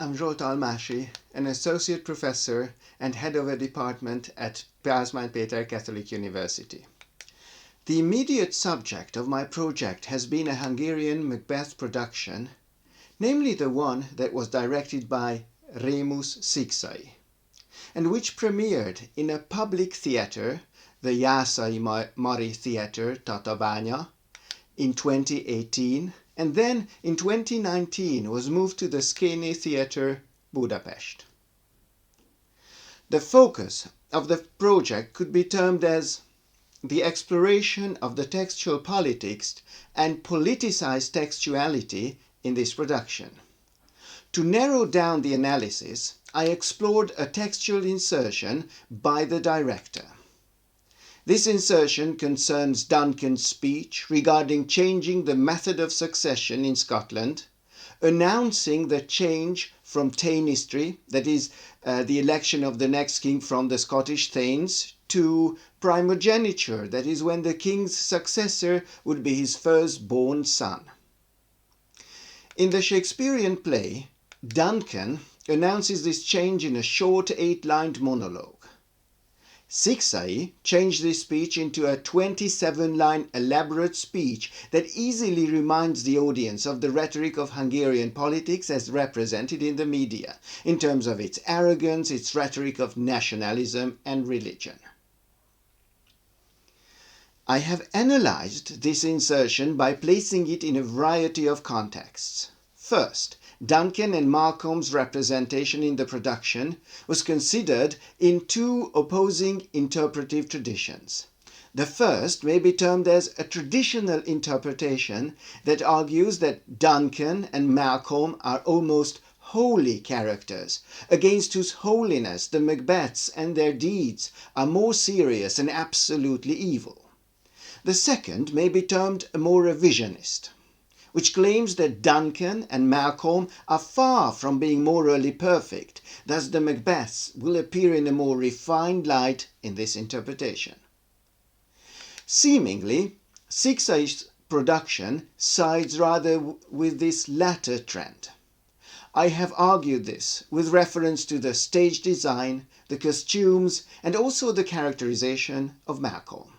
I'm Zsolt Almási, an associate professor and head of a department at Pázmány Péter Catholic University. The immediate subject of my project has been a Hungarian Macbeth production, namely the one that was directed by Rémus Szikszai, and which premiered in a public theatre, the Jászai Mari Theatre, Tatabánya, in 2018, and then in 2019 was moved to the Székely Theatre, Budapest. The focus of the project could be termed as the exploration of the textual politics and politicized textuality in this production. To narrow down the analysis, I explored a textual insertion by the director. This insertion concerns Duncan's speech regarding changing the method of succession in Scotland, announcing the change from Tainistry, that is, the election of the next king from the Scottish Thanes, to primogeniture, that is, when the king's successor would be his firstborn son. In the Shakespearean play, Duncan announces this change in a short 8-lined monologue. Szikszai changed this speech into a 27-line elaborate speech that easily reminds the audience of the rhetoric of Hungarian politics as represented in the media, in terms of its arrogance, its rhetoric of nationalism and religion. I have analyzed this insertion by placing it in a variety of contexts. First, Duncan and Malcolm's representation in the production was considered in two opposing interpretive traditions. The first may be termed as a traditional interpretation that argues that Duncan and Malcolm are almost holy characters, against whose holiness the Macbeths and their deeds are more serious and absolutely evil. The second may be termed a more revisionist, which claims that Duncan and Malcolm are far from being morally perfect, thus the Macbeths will appear in a more refined light in this interpretation. Seemingly, Szikszai's production sides rather with this latter trend. I have argued this with reference to the stage design, the costumes, and also the characterization of Malcolm.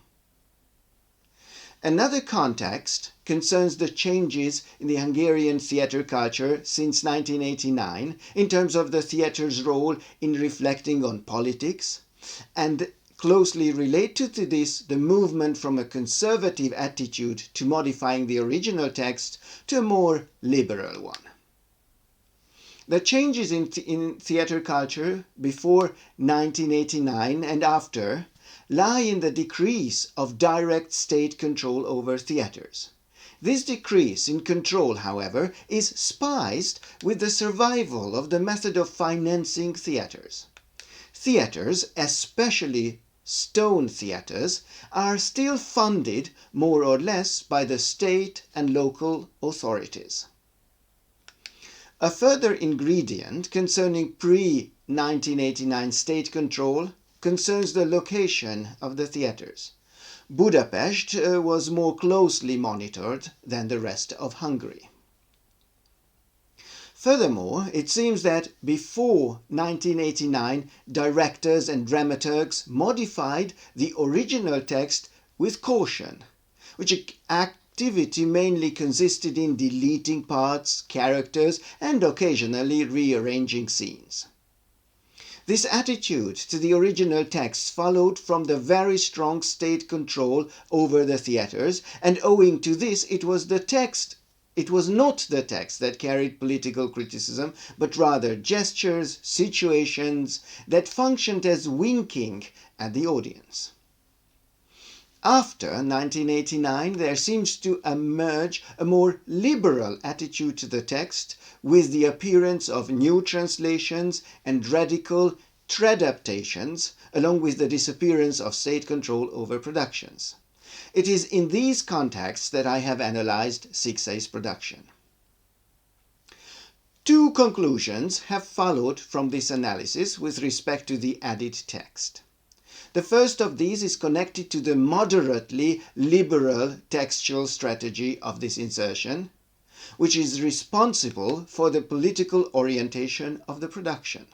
Another context concerns the changes in the Hungarian theatre culture since 1989 in terms of the theatre's role in reflecting on politics, and closely related to this, the movement from a conservative attitude to modifying the original text to a more liberal one. The changes in theatre culture before 1989 and after lie in the decrease of direct state control over theatres. This decrease in control, however, is spiced with the survival of the method of financing theatres. Theatres, especially stone theatres, are still funded more or less by the state and local authorities. A further ingredient concerning pre-1989 state control concerns the location of the theatres. Budapest was more closely monitored than the rest of Hungary. Furthermore, it seems that before 1989, directors and dramaturgs modified the original text with caution, which activity mainly consisted in deleting parts, characters, and occasionally rearranging scenes. This attitude to the original text followed from the very strong state control over the theatres, and owing to this it was not the text that carried political criticism, but rather gestures, situations that functioned as winking at the audience. After 1989, there seems to emerge a more liberal attitude to the text, with the appearance of new translations and radical tradaptations, along with the disappearance of state control over productions. It is in these contexts that I have analyzed Szikszai's production. Two conclusions have followed from this analysis with respect to the added text. The first of these is connected to the moderately liberal textual strategy of this insertion, which is responsible for the political orientation of the production.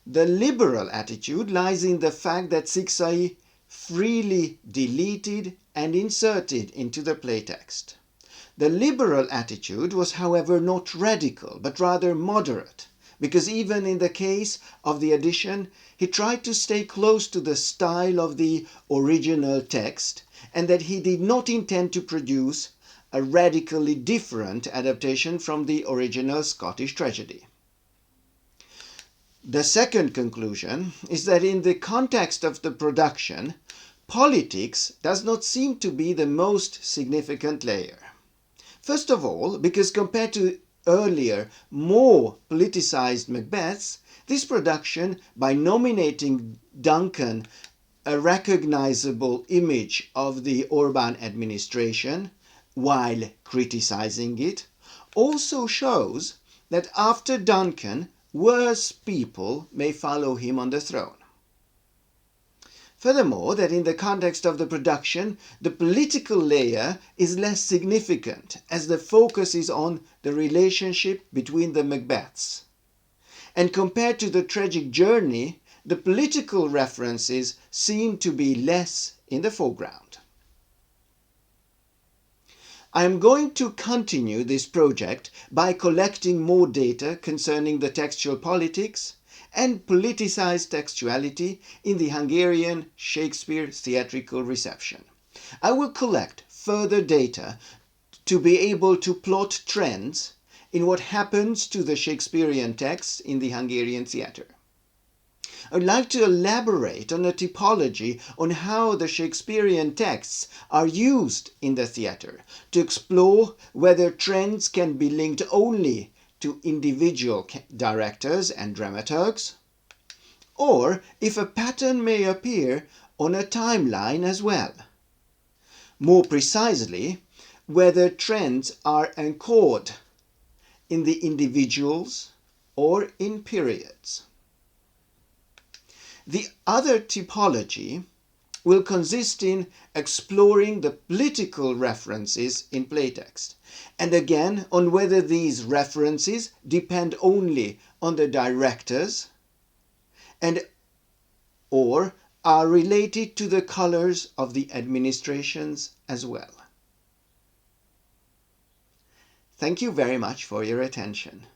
The liberal attitude lies in the fact that Szikszai freely deleted and inserted into the playtext. The liberal attitude was, however, not radical, but rather moderate, because even in the case of the edition, he tried to stay close to the style of the original text, and that he did not intend to produce a radically different adaptation from the original Scottish tragedy. The second conclusion is that in the context of the production, politics does not seem to be the most significant layer. First of all, because compared to earlier, more politicized Macbeths, this production, by nominating Duncan a recognizable image of the Orbán administration while criticizing it, also shows that after Duncan, worse people may follow him on the throne. Furthermore, that in the context of the production, the political layer is less significant, as the focus is on the relationship between the Macbeths. And compared to the tragic journey, the political references seem to be less in the foreground. I am going to continue this project by collecting more data concerning the textual politics and politicized textuality in the Hungarian Shakespeare theatrical reception. I will collect further data to be able to plot trends in what happens to the Shakespearean texts in the Hungarian theatre. I would like to elaborate on a typology on how the Shakespearean texts are used in the theatre, to explore whether trends can be linked only to individual directors and dramaturgs, or if a pattern may appear on a timeline as well. More precisely, whether trends are anchored in the individuals or in periods. The other typology will consist in exploring the political references in playtext, and again on whether these references depend only on the directors or are related to the colors of the administrations as well. Thank you very much for your attention.